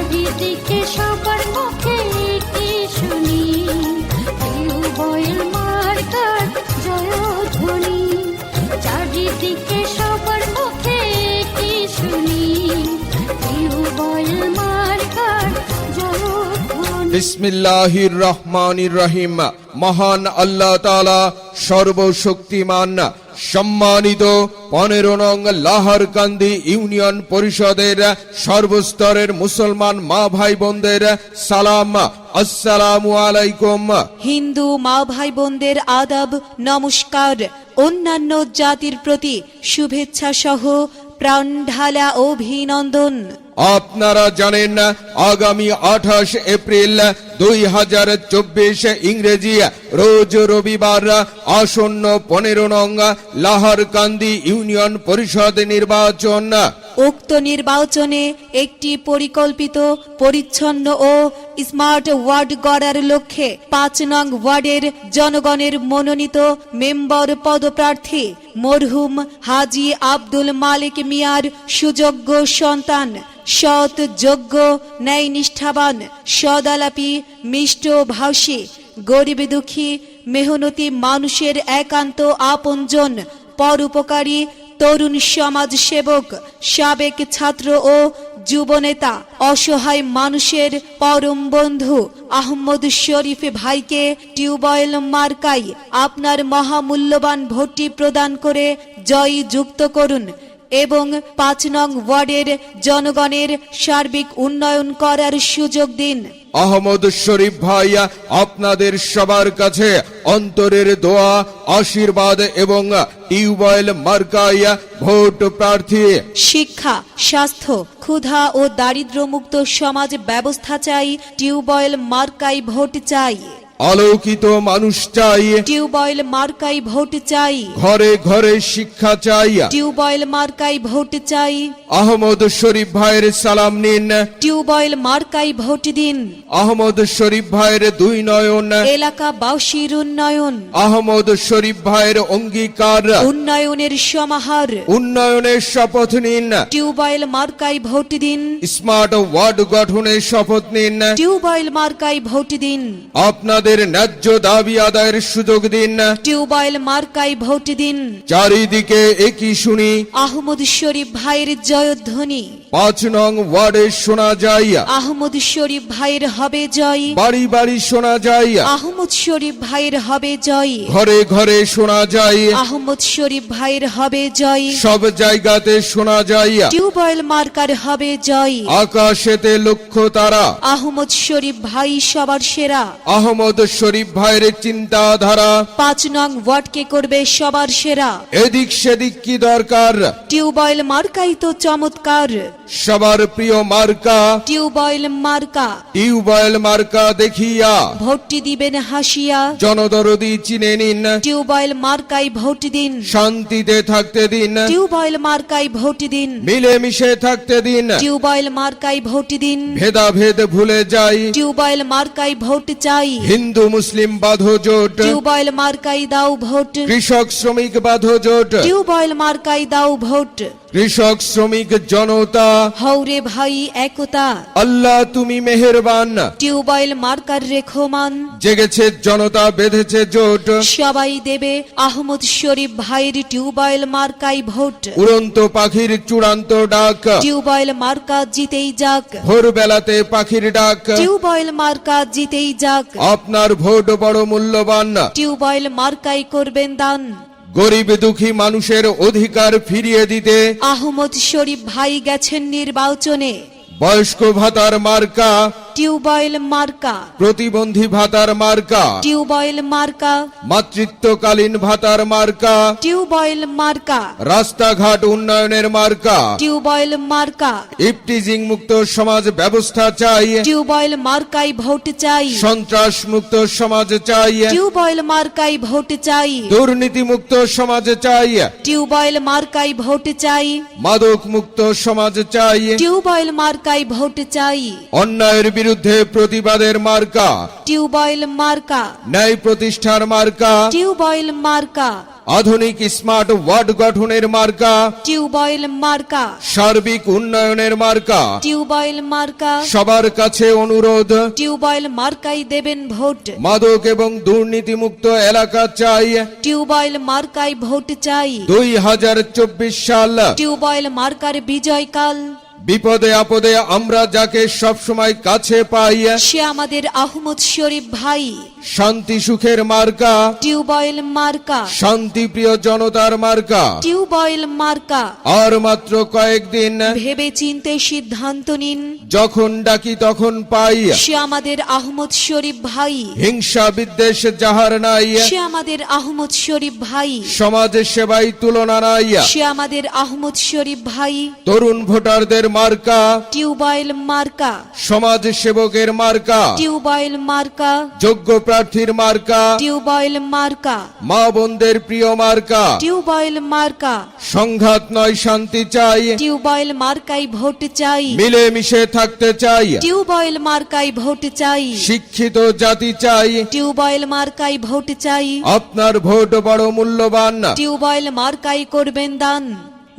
চারিদিকে সবার মুখে কি শুনি, টিউবওয়েল মার্কার জয়ধ্বনি। চারিদিকে সবার মুখে কি শুনি, টিউবওয়েল মার্কার জয়ধ্বনি। বিসমিল্লাহির রহমানির রহিম। মহান আল্লাহ তাআলা সর্বশক্তিমান। সম্মানিত 15 নং লাহারকান্দি ইউনিয়ন পরিষদের সর্বস্তরের মুসলমান মা ভাই বোনদের সালাম, আসসালামু আলাইকুম। হিন্দু মা ভাই বোনদের আদাব, নমস্কার। অন্যান্য জাতির প্রতি শুভেচ্ছা সহ প্রাণ ঢালা অভিনন্দন। আপনারা জানেন আগামী 28 এপ্রিল 2024 ইংরেজি রোজ রবিবার আসন্ন 15 নং লাহারকান্দি ইউনিয়ন পরিষদ নির্বাচন। উক্ত নির্বাচনে একটি পরিকল্পিত, পরিচ্ছন্ন ও স্মার্ট ওয়ার্ড গড়ার লক্ষ্যে 5 নং ওয়ার্ডের জনগণের মনোনীত মেম্বার পদপ্রার্থী মরহুম হাজী আব্দুল মালিক মিয়ার সুযোগ্য সন্তান, সৎ, যোগ্য, ন্যায় নিষ্ঠাবান, সদালাপী, মিষ্টভাষী, গরিব দুঃখী, মেহনতি মানুষের একান্ত আপনজন, পরোপকারী, তরুণ সমাজ সেবক, সাবেক ছাত্র ও যুবনেতা, অসহায় মানুষের পরম বন্ধু আহমদ শরীফ ভাইকে টিউবওয়েল মার্কায় আপনার মহামূল্যবান ভোটটি প্রদান করে জয়ী যুক্ত করুন এবং 5 নং ওয়ার্ডের জনগণের সার্বিক উন্নয়ন করার সুযোগ দিন। আহমদ শরীফ ভাই আপনাদের সবার কাছে অন্তরের দোয়া, আশীর্বাদ এবং টিউবওয়েল মার্কায় ভোট প্রার্থী। শিক্ষা, স্বাস্থ্য, ক্ষুধা ও দারিদ্র্যমুক্ত সমাজ ব্যবস্থা চাই, টিউবওয়েল মার্কায় ভোট চাই। আলোকিত মানুষ চাই, টিউবওয়েল মার্কায় ভোট চাই। ঘরে ঘরে শিক্ষা চাই, টিউবওয়েল মার্কায় ভোট চাই। আহমদ শরীফ ভাইয়ের সালাম নিন, টিউবওয়েল মার্কায় ভোট দিন। আহমদ শরীফ ভাইয়ের 2 নয়ন, এলাকাবাসীর উন্নয়ন, আহমদ শরীফ ভাইয়ের অঙ্গীকার, উন্নয়নের সমাহার, উন্নয়নের শপথ নিন। টিউবওয়েল মার্কায় ভোট দিন। স্মার্ট ওয়ার্ড গঠনের শপথ নিন। টিউবওয়েল মার্কায় ভোট দিন। আপনাদের ন্যায্য দাবি আদায়ের সুযোগ দিন। টিউবওয়েল মার্কায় ভোট দিন। চারিদিকে একই শুনি, আহমদ শরীফ ভাইয়ের জয়ধ্বনি। 5 নং ওয়ার্ডে শোনা যায়, আহমদ শরীফ ভাইয়ের হবে জয়। বাড়ি বাড়ি শোনা যায়, আহমদ শরীফ ভাইয়ের হবে জয়। ঘরে ঘরে শোনা যায়, আহমদ শরীফ ভাইয়ের হবে জয়। সব জায়গাতে শোনা যায়, টিউবওয়েল মার্কার হবে জয়। আকাশেতে লক্ষ্য তারা, আহমদ শরীফ ভাই সবার সেরা। আহমদ শরীফ ভাইয়ের চিন্তাধারা 5 নং ওয়ার্ডকে করবে সবার সেরা। এদিক সেদিক কি দরকার, টিউবওয়েল মার্কাই তো চমৎকার। সবার প্রিয় মার্কা টিউবওয়েল মার্কা, টিউবওয়েল মার্কা দেখিয়া ভোটটি দিবেন হাসিয়া। জনদরদি চিনে নিন, টিউবওয়েল মার্কাই ভোট দিন। শান্তিতে থাকতে দিন, টিউবওয়েল মার্কাই ভোট দিন। মিলেমিশে থাকতে দিন, টিউবওয়েল মার্কাই ভোট দিন। ভেদাভেদ ভুলে যাই, টিউবওয়েল মার্কাই ভোট চাই। হিন্দু মুসলিম বাঁধো জোট, টিউবওয়েল মার্কাই দাও ভোট। কৃষক শ্রমিক বাঁধো জোট, টিউবওয়েল মার্কাই দাও ভোট। কৃষক শ্রমিক জনতা হৌরে ভাই একতা, আল্লাহ তুমি মেহেরবান। টিউবওয়েল মার্কার রেখমান, জেগেছে জনতা বেঁধেছে জোট, সবাই দেবে আহমদ শরীফ ভাইয়ের টিউবওয়েল মার্কাই ভোট। উড়ন্ত পাখির চূড়ান্ত ডাক, টিউবওয়েল মার্কা জিতেই যাক। ভোরবেলাতে পাখির ডাক, টিউবওয়েল মার্কা জিতেই যাক। আপনার ভোট বড় মূল্যবান। টিউবওয়েল মার্কাই করবেন দান। গরিব দুঃখী মানুষের অধিকার ফিরিয়ে দিতে আহমদ শরীফ ভাই গেছেন নির্বাচনে। বয়স্ক ভাতার মার্কা, টিউবওয়েল মার্কা, প্রতিবন্ধী ভাতার মার্কা, টিউবওয়েল মার্কা, মাতৃত্বকালীন ভাতার মার্কা, টিউবওয়েল মার্কা, রাস্তাঘাট উন্নয়নের মার্কা, টিউবওয়েল মার্কা। ইফটিজিং মুক্ত সমাজ ব্যবস্থা চাই, টিউবওয়েল মার্কাই ভোট চাই। সন্ত্রাস মুক্ত সমাজ চাই, টিউবওয়েল মার্কাই ভোট চাই। দুর্নীতি মুক্ত সমাজ চাই, টিউবওয়েল মার্কাই ভোট চাই। মাদক মুক্ত সমাজ চাই, টিউবওয়েল মার্কাই ভোট চাই। অন্যায়ের বিরুদ্ধে বিরুদ্ধে প্রতিবাদের মার্কা, টিউবওয়েল মার্কা, ন্যায় প্রতিষ্ঠার মার্কা, টিউবওয়েল মার্কা, আধুনিক স্মার্ট ওয়ার্ড গঠনের মার্কা, টিউবওয়েল মার্কা, সার্বিক উন্নয়নের মার্কা। টিউবওয়েল মার্কা, সবার কাছে অনুরোধ, টিউবওয়েল মার্কাই দেবেন ভোট। মাদক এবং দুর্নীতিমুক্ত এলাকা চাই, টিউবওয়েল মার্কাই ভোট চাই। 2024 সাল। টিউবওয়েল মার্কার বিজয়কাল। বিপদে আপদে আমরা যাকে সবসময় কাছে পাই, সে আমাদের আহমদ শরীফ ভাই। শান্তি সুখের মার্কা, টিউবওয়েল মার্কা, শান্তিপ্রিয় জনতার মার্কা। টিউবওয়েল মার্কা। আর মাত্র কয়েকদিন, ভেবে চিনতে সিদ্ধান্ত নিন। যখন ডাকি তখন পাই। সে আমাদের আহমদ শরীফ ভাই। হিংসা বিদ্বেষ যাহার নাই, সে আমাদের আহমদ শরীফ ভাই। সমাজের সেবায় তুলনা নাই। সে আমাদের আহমদ শরীফ ভাই। তরুণ ভোটারদের মার্কা, টিউবওয়েল মার্কা, সমাজ সেবকের মার্কা, টিউবওয়েল মার্কা, যোগ্য প্রার্থীর মার্কা, টিউবওয়েল মার্কা, মা বোনদের প্রিয় মার্কা। টিউবওয়েল মার্কা। সংঘাত নয় শান্তি চাই, টিউবওয়েল মার্কাই ভোট চাই। মিলেমিশে থাকতে চাই। টিউবওয়েল মার্কাই ভোট চাই। শিক্ষিত জাতি চাই, টিউবওয়েল মার্কাই ভোট চাই। আপনার ভোট বড় মূল্যবান। টিউবওয়েল মার্কাই করবেন দান।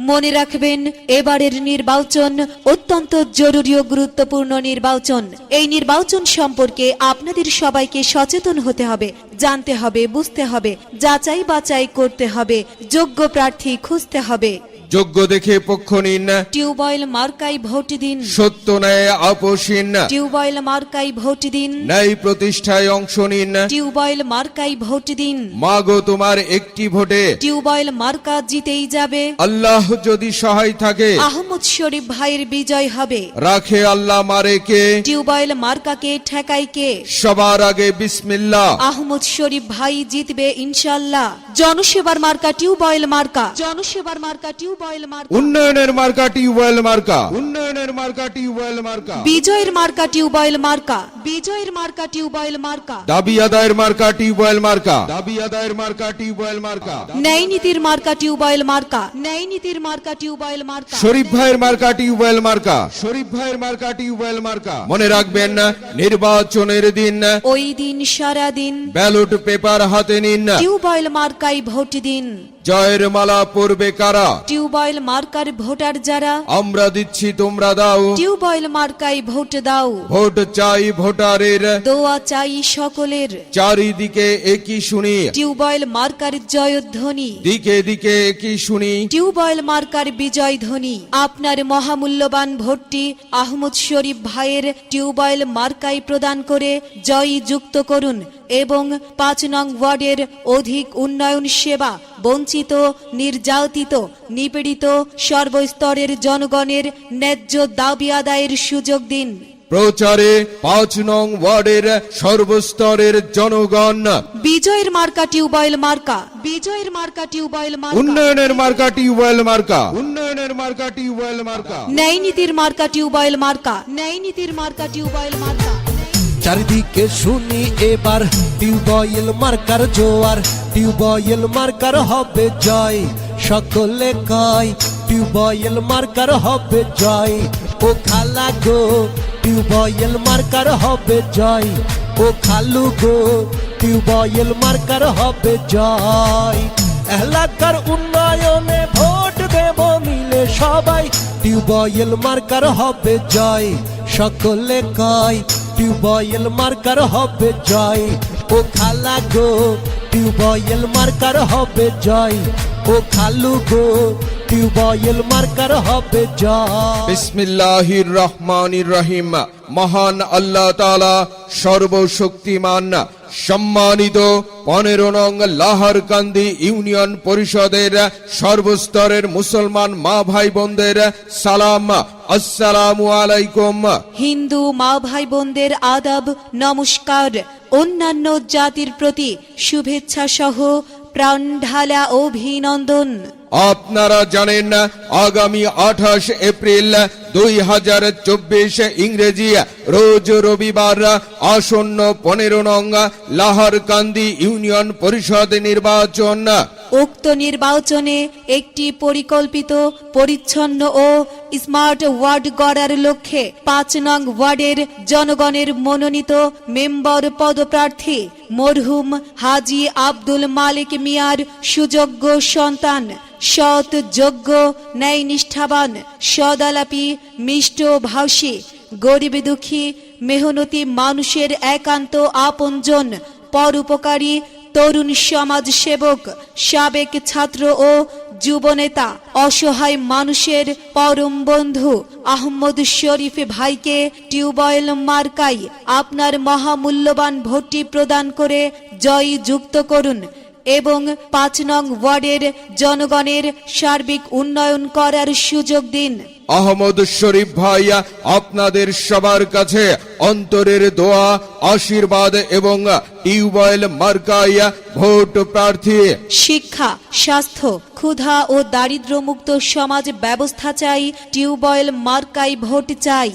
মনে রাখবেন, এবারের নির্বাচন অত্যন্ত জরুরি ও গুরুত্বপূর্ণ নির্বাচন। এই নির্বাচন সম্পর্কে আপনাদের সবাইকে সচেতন হতে হবে, জানতে হবে, বুঝতে হবে, যাচাই বাছাই করতে হবে, যোগ্য প্রার্থী খুঁজতে হবে। যোগ্য দেখে পক্ষ নিন, টিউবওয়েল মার্কাই ভোট দিন। সত্য ন্যায় আপোষহীন, টিউবওয়েল মার্কাই ভোট দিন। ন্যায় প্রতিষ্ঠায় অংশ নিন। টিউবওয়েল মার্কাই ভোট দিন। মাগো তোমার একটি ভোটে টিউবওয়েল মার্কা জিতেই যাবে। আল্লাহ যদি সহায় থাকে, আহমদ শরীফ ভাইয়ের বিজয় হবে। রাখে আল্লাহ মারে কে, টিউবওয়েল মার্কাকে ঠেকায় কে? সবার আগে বিসমিল্লাহ। আহমদ শরীফ ভাই জিতবে ইনশাআল্লাহ। জনসেবার মার্কা টিউবওয়েল মার্কা। জনসেবার মার্কা টিউবওয়েল মার্কা। উন্নয়নের মার্কা টিউবওয়েল মার্কা। উন্নয়নের মার্কা টিউবওয়েল মার্কা। বিজয়ের মার্কা টিউবওয়েল মার্কা। বিজয়ের মার্কা টিউবওয়েল মার্কা। দাবি আদায়ের মার্কা টিউবওয়েল মার্কা। দাবি আদায়ের মার্কা টিউবওয়েল মার্কা। ন্যায় নীতির মার্কা টিউবওয়েল মার্কা। ন্যায় নীতির মার্কা টিউবওয়েল মার্কা। শরীফ ভাইয়ের মার্কা টিউবওয়েল মার্কা। শরীফ ভাইয়ের মার্কা টিউবওয়েল মার্কা। মনে রাখবেন না, নির্বাচনের দিন ওই দিন সারা দিন ব্যালট পেপার হাতে নিন। টিউবওয়েল মার্কাই ভোট দিন। জয়ের মালা পরবে কারা? টিউবওয়েল মার্কার ভোটার যারা। আমরা দিচ্ছি তোমরা দাও। টিউবওয়েল মার্কাই ভোট দাও। ভোট চাই ভোটারের, দোয়া চাই সকলের। চারিদিকে একই শুনি, টিউবওয়েল মার্কার জয়ধ্বনি। দিকে দিকে একই শুনি। টিউবওয়েল মার্কার বিজয় ধ্বনি। আপনার মহামূল্যবান ভোটটি আহমদ শরীফ ভাইয়ের টিউবওয়েল মার্কাই প্রদান করে জয় যুক্ত করুন এবং 5 নং ওয়ার্ডের অধিক উন্নয়ন সেবা, বঞ্চিত, নির্যাতিত, নিপীড়িত সর্বস্তরের জনগণের ন্যায্য দাবি আদায়ের সুযোগ দিন। প্রচারে 5 নং ওয়ার্ডের সর্বস্তরের জনগণ। বিজয়ের মার্কা টিউবওয়েল মার্কা। বিজয়ের মার্কা টিউবওয়েল মার্কা। উন্নয়নের মার্কা টিউবওয়েল মার্কা। উন্নয়নের মার্কা টিউবওয়েল মার্কা। ন্যায় নীতির মার্কা টিউবওয়েল মার্কা। ন্যায় নীতির মার্কা টিউবওয়েল মার্কা। চারিদিকে শুনি এবার টিউবওয়েল মার্কার জোয়ার। টিউবওয়েল মার্কার হবে জয়, সকলে কয় টিউবওয়েল মার্কার হবে জয়। ও খালা গো, টিউবওয়েল মার্কার হবে জয়। ও খালু গো, টিউবওয়েল মার্কার হবে জয়। এলাকার উন্নয়নে ভোট দেব মিলে সবাই। টিউবওয়েল মার্কার হবে জয়, সকলে কয় টিউবওয়েল মার্কার হবে জয়। ও খালা গো, টিউবওয়েল মার্কার হবে জয়। ও খালু গো, টিউবওয়েল মার্কার হবে জয়। বিসমিল্লাহির রহমানির রহিম। মহান আল্লাহ তাআলা সর্বশক্তিমান। সম্মানিত 15 নং লাহারকান্দি ইউনিয়ন পরিষদের সর্বস্তরের মুসলমান মা ভাই বোনদের সালাম, আসসালামু আলাইকুম। হিন্দু মা ভাই বোনদের আদাব, নমস্কার। অন্যান্য জাতির প্রতি শুভেচ্ছা সহ প্রাণ ঢালা অভিনন্দন। আপনারা জানেন, আগামী 28 এপ্রিল 2024 ইংরেজি রোজ রবিবার আসন্ন 15 নং লাহারকান্দি ইউনিয়ন পরিষদ নির্বাচন। উক্ত নির্বাচনে একটি পরিকল্পিত, পরিচ্ছন্ন ও স্মার্ট ওয়ার্ড গড়ার লক্ষ্যে 5 নং ওয়ার্ডের জনগণের মনোনীত মেম্বার পদপ্রার্থী মরহুম হাজী আব্দুল মালিক মিয়ার সুযোগ্য সন্তান, সৎ, যোগ্য, ন্যায়নিষ্ঠাবান, সদালাপী, মিষ্ট ভাষী, গরিব দুঃখী, মেহনতি মানুষের একান্ত আপনজন, পরোপকারী, তরুণ সমাজ সেবক, সাবেক ছাত্র ও যুবনেতা, অসহায় মানুষের পরম বন্ধু আহমদ শরীফ ভাইকে টিউবওয়েল মার্কায় আপনার মহামূল্যবান ভোটটি প্রদান করে জয়ী যুক্ত করুন এবং 5 নং ওয়ার্ডের জনগণের সার্বিক উন্নয়ন করার সুযোগ দিন। আহমদ শরীফ ভাই আপনাদের সবার কাছে অন্তরের দোয়া, আশীর্বাদ এবং টিউবওয়েল মার্কায় ভোট প্রার্থী। শিক্ষা, স্বাস্থ্য, ক্ষুধা ও দারিদ্র্যমুক্ত সমাজ ব্যবস্থা চাই, টিউবওয়েল মার্কায় ভোট চাই।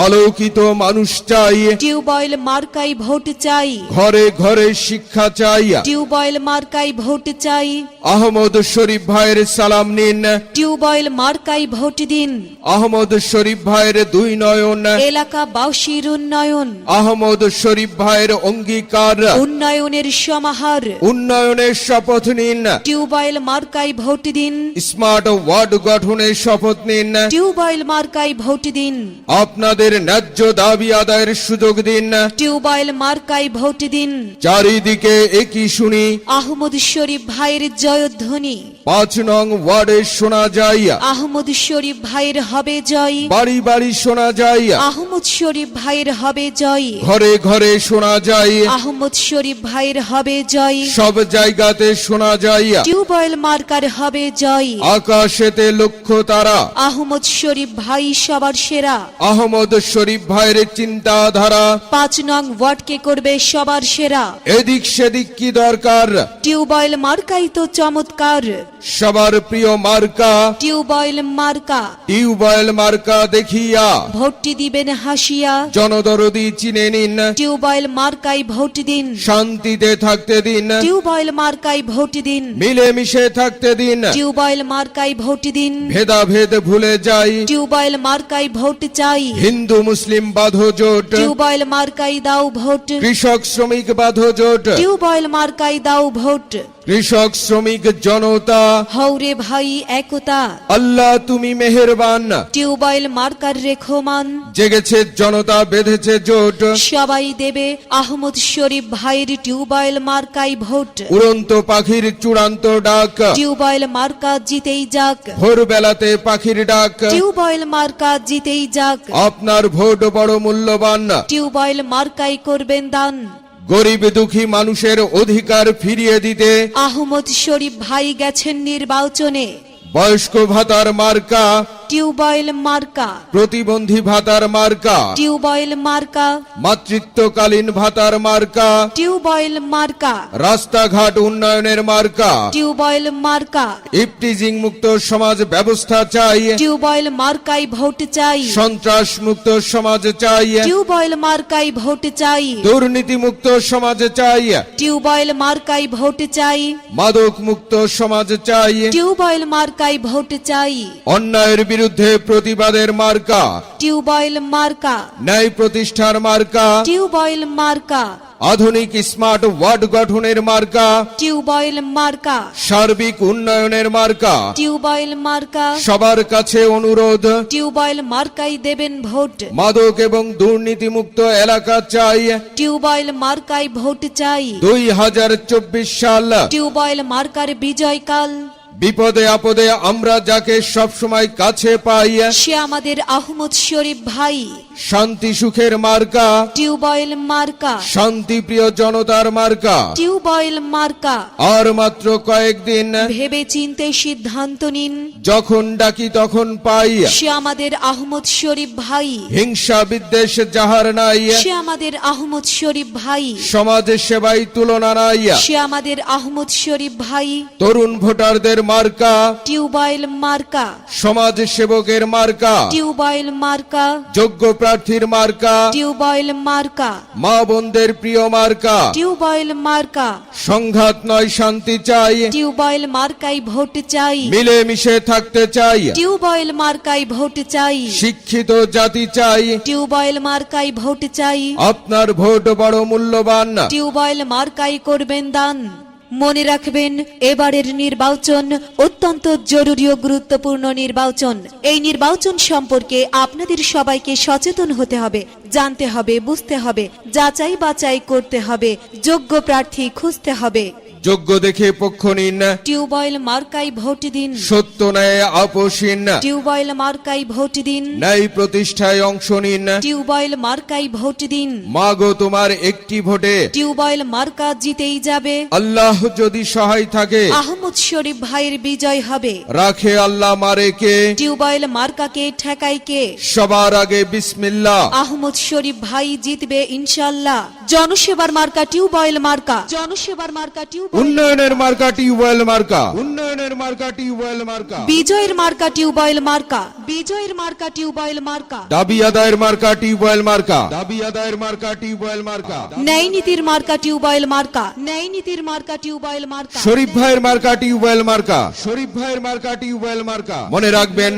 আলোকিত মানুষ চাই, টিউবওয়েল মার্কায় ভোট চাই। ঘরে ঘরে শিক্ষা চাই, টিউবওয়েল মার্কায় ভোট চাই। আহমদ শরীফ ভাইয়ের সালাম নিন, টিউবওয়েল মার্কায় ভোট দিন। আহমদ শরীফ ভাইয়ের 2 নয়ন, এলাকাবাসীর উন্নয়ন, আহমদ শরীফ ভাইয়ের অঙ্গীকার, উন্নয়নের সমাহার, উন্নয়নের শপথ নিন, টিউবওয়েল মার্কায় ভোট দিন। স্মার্ট ওয়ার্ড গঠনের শপথ নিন, টিউবওয়েল মার্কায় ভোট দিন। আপনাদের ন্যায্য দাবি আদায়ের সুযোগ দিন। টিউবওয়েল মার্কায় ভোট দিন। চারিদিকে একই শুনি, আহমদ শরীফ ভাইয়ের জয়ধ্বনি। 5 নং ওয়ার্ডে শোনা যায়, আহমদ শরীফ ভাইয়ের হবে জয়। বাড়ি বাড়ি শোনা যায়, আহমদ শরীফ ভাইয়ের হবে জয়। ঘরে ঘরে শোনা যায়, আহমদ শরীফ ভাইয়ের হবে জয়। সব জায়গাতে শোনা যায়, টিউবওয়েল মার্কার হবে জয়। আকাশেতে লক্ষ্য তারা, আহমদ শরীফ ভাই সবার সেরা। আহমদ শরীফ ভাইয়ের চিন্তাধারা 5 নং ওয়ার্ডকে করবে সবার সেরা। এদিক সেদিক কি দরকার, টিউবওয়েল মার্কাই তো চমৎকার। সবার প্রিয় মার্কা টিউবওয়েল মার্কা, টিউবওয়েল মার্কা দেখিয়া ভোটটি দিবেন হাসিয়া। জনদরদি চিনে নিন, টিউবওয়েল মার্কাই ভোট দিন। শান্তিতে থাকতে দিন, টিউবওয়েল মার্কাই ভোট দিন। মিলেমিশে থাকতে দিন, টিউবওয়েল মার্কাই ভোট দিন। ভেদাভেদ ভুলে যাই, টিউবওয়েল মার্কাই ভোট চাই। হিন্দু মুসলিম বাঁধো জোট, টিউবওয়েল মার্কাই দাও ভোট। কৃষক শ্রমিক বাঁধো জোট, টিউবওয়েল মার্কাই দাও ভোট। কৃষক শ্রমিক জনতা হৌরে ভাই একতা, আল্লাহ তুমি মেহেরবান। টিউবওয়েল মার্কার রেখমান। জেগেছে জনতা বেঁধেছে জোট, সবাই দেবে আহমদ শরীফ ভাইয়ের টিউবওয়েল মার্কাই ভোট। উড়ন্ত পাখির চূড়ান্ত ডাক, টিউবওয়েল মার্কা জিতেই যাক। ভোরবেলাতে পাখির ডাক, টিউবওয়েল মার্কা জিতেই যাক। আপনার ভোট বড় মূল্যবান। টিউবওয়েল মার্কাই করবেন দান। গরিব দুঃখী মানুষের অধিকার ফিরিয়ে দিতে আহমদ শরীফ ভাই গেছেন নির্বাচনে। বয়স্ক ভাতার মার্কা, টিউবওয়েল মার্কা, প্রতিবন্ধী ভাতার মার্কা, টিউবওয়েল মার্কা, মাতৃত্বকালীন ভাতার মার্কা, টিউবওয়েল মার্কা, রাস্তাঘাট উন্নয়নের মার্কা, টিউবওয়েল মার্কা। ইফটিজিং মুক্ত সমাজ ব্যবস্থা চাই, টিউবওয়েল মার্কাই ভোট চাই। সন্ত্রাস মুক্ত সমাজ চাই, টিউবওয়েল মার্কাই ভোট চাই। দুর্নীতি মুক্ত সমাজ চাই, টিউবওয়েল মার্কাই ভোট চাই। মাদক মুক্ত সমাজ চাই, টিউবওয়েল মার্কাই ভোট চাই। অন্যায়ের বিরুদ্ধে প্রতিবাদের মার্কা, টিউবওয়েল মার্কা, ন্যায় প্রতিষ্ঠার মার্কা, টিউবওয়েল মার্কা, আধুনিক স্মার্ট ওয়ার্ড গঠনের মার্কা, টিউবওয়েল মার্কা, সার্বিক উন্নয়নের মার্কা। টিউবওয়েল মার্কা। সবার কাছে অনুরোধ, টিউবওয়েল মার্কাই দেবেন ভোট। মাদক এবং দুর্নীতি মুক্ত এলাকা চাই। টিউবওয়েল মার্কাই ভোট চাই। 2024 সাল টিউবওয়েল মার্কার বিজয়কাল। বিপদে আপদে আমরা যাকে সবসময় কাছে পাই, সে আমাদের আহমদ শরীফ ভাই। শান্তি সুখের মার্কা, টিউবওয়েল মার্কা, শান্তি প্রিয় জনতার মার্কা। টিউবওয়েল মার্কা। আর মাত্র কয়েকদিন, ভেবে চিন্তে সিদ্ধান্ত নিন। যখন ডাকি তখন পাই। সে আমাদের আহমদ শরীফ ভাই। হিংসা বিদ্বেষ যাহার নাই, সে আমাদের আহমদ শরীফ ভাই। সমাজ সেবায় তুলনা নাই। সে আমাদের আহমদ শরীফ ভাই। তরুণ ভোটারদের মার্কা টিউবওয়েল মার্কা, সমাজ সেবকের মার্কা টিউবওয়েল মার্কা, যোগ্য প্রার্থীর মার্কা টিউবওয়েল মার্কা, মা বোনদের প্রিয় মার্কা টিউবওয়েল মার্কা, সংঘাত নয় শান্তি চাই টিউবওয়েল মার্কাই ভোট চাই, মিলেমিশে থাকতে চাই টিউবওয়েল মার্কাই ভোট চাই, শিক্ষিত জাতি চাই টিউবওয়েল মার্কাই ভোট চাই, আপনার ভোট বড় মূল্যবান টিউবওয়েল মার্কাই করবেন দান। মনে রাখবেন, এবারের নির্বাচন অত্যন্ত জরুরি ও গুরুত্বপূর্ণ নির্বাচন। এই নির্বাচন সম্পর্কে আপনাদের সবাইকে সচেতন হতে হবে, জানতে হবে, বুঝতে হবে, যাচাই বাছাই করতে হবে, যোগ্য প্রার্থী খুঁজতে হবে। যোগ্য দেখে পক্ষ নিন, টিউবওয়েল মার্কাই ভোট দিন, সত্য ন্যায় আপোষহীন টিউবওয়েল মার্কাই ভোট দিন, ন্যায় প্রতিষ্ঠায় অংশ নিন। টিউবওয়েল মার্কাই ভোট দিন। মাগো তোমার একটি ভোটে টিউবওয়েল মার্কা জিতেই যাবে। আল্লাহ যদি সহায় থাকে আহমদ শরীফ ভাইয়ের বিজয় হবে। রাখে আল্লাহ মারে কে, টিউবওয়েল মার্কাকে ঠেকাই কে? সবার আগে বিসমিল্লাহ। আহমদ শরীফ ভাই জিতবে ইনশাআল্লাহ। জনসেবার মার্কা টিউবওয়েল মার্কা, জনসেবার মার্কা টিউবওয়েল, উন্নয়নের মার্কা টিউবওয়েল মার্কা, উন্নয়নের মার্কা টিউবওয়েল মার্কা, বিজয়ের মার্কা টিউবওয়েল মার্কা, বিজয়ের মার্কা টিউবওয়েল মার্কা, দাবি আদায়ের মার্কা টিউবওয়েল মার্কা, দাবি আদায়ের মার্কা টিউবওয়েল মার্কা, ন্যায় নীতির মার্কা টিউবওয়েল মার্কা, ন্যায় নীতির মার্কা টিউবওয়েল মার্কা, শরীফ ভাইয়ের মার্কা টিউবওয়েল মার্কা, শরীফ ভাইয়ের মার্কা টিউবওয়েল মার্কা। মনে রাখবেন,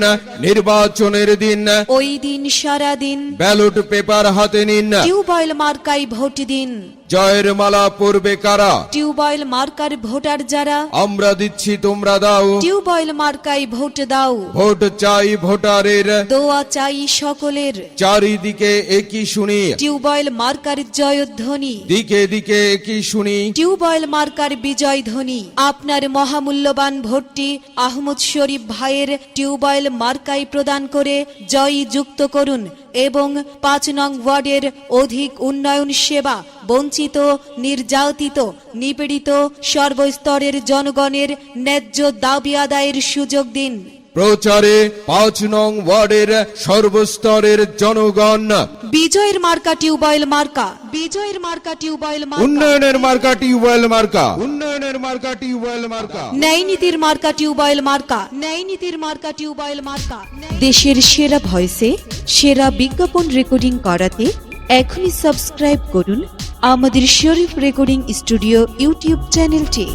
নির্বাচনের দিন ওই দিন সারা দিন ব্যালট পেপার হাতে নিন। টিউবওয়েল মার্কাই ভোট দিন। জয়ের মালা পরবে কারা? টিউবওয়েল মার্কার ভোটার যারা, আমরা দিচ্ছি তোমরা দাও। টিউবওয়েল মার্কাই ভোট দাও। ভোট চাই ভোটারের, দোয়া চাই সকলের। চারিদিকে একই শুনি, টিউবওয়েল মার্কার জয়ধ্বনি, দিকে দিকে একই শুনি। টিউবওয়েল মার্কার বিজয় ধ্বনি। আপনার মহামূল্যবান ভোটটি আহমদ শরীফ ভাইয়ের টিউবওয়েল মার্কাই প্রদান করে জয়ী যুক্ত করুন এবং ৫ নং ওয়ার্ডের অধিক উন্নয়ন সেবা, বঞ্চিত, নির্যাতিত, নিপীড়িত সর্বস্তরের জনগণের ন্যায্য দাবি আদায়ের সুযোগ দিন। প্রচারে ৫ নং ওয়ার্ডের সর্বস্তরের জনগণ বিজয়ের মার্কা টিউবওয়েল মার্কা, বিজয়ের মার্কা টিউবওয়েল মার্কা, উন্নয়নের মার্কা টিউবওয়েল মার্কা, উন্নয়নের মার্কা টিউবওয়েল মার্কা, ন্যায় নীতির মার্কা টিউবওয়েল মার্কা, ন্যায় নীতির মার্কা টিউবওয়েল মার্কা। দেশের সেরা ভয়েসে সেরা বিজ্ঞাপন রেকর্ডিং করাতে এখনই সাবস্ক্রাইব করুন আমাদের শরীফ রেকর্ডিং স্টুডিও ইউটিউব চ্যানেলটি।